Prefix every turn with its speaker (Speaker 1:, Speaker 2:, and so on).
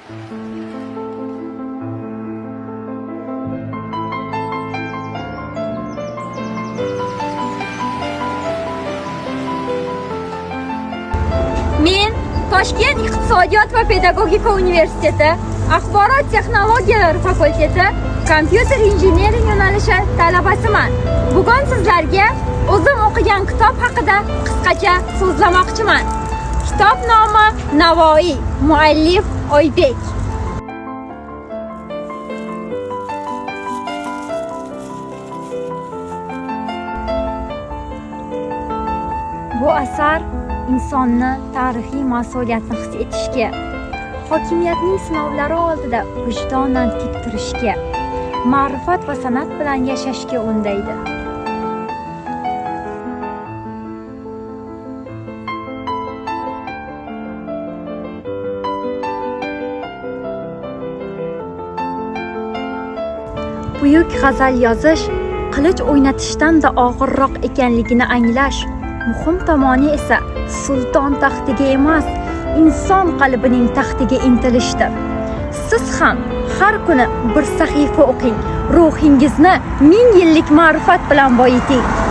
Speaker 1: Men Toshkent iqtisodiyot va pedagogika universiteti, axborot texnologiyalari fakulteti, kompyuter injiniring yo'nalishi talabasiman. Bugun sizlarga o'zim o'qigan kitob haqida qisqacha so'zlamoqchiman. Kitob nomi Navoiy, muallif Oybek. Bu asar insonni tarixiy mas'uliyatni his etishga, hokimiyatning sinovlari oldida vijdonan tik turishga, ma'rifat va san'at bilan yashashga undaydi. Buyuk g'azal yozish qilich o'ynatishdan-da og'irroq ekanligini anglash, muhim tomoni esa sulton taxtiga emas, inson qalbining taxtiga intilishdir. Siz ham har kuni bir sahifa o'qing, ruhingizni 1000 yillik ma'rifat bilan boyiting.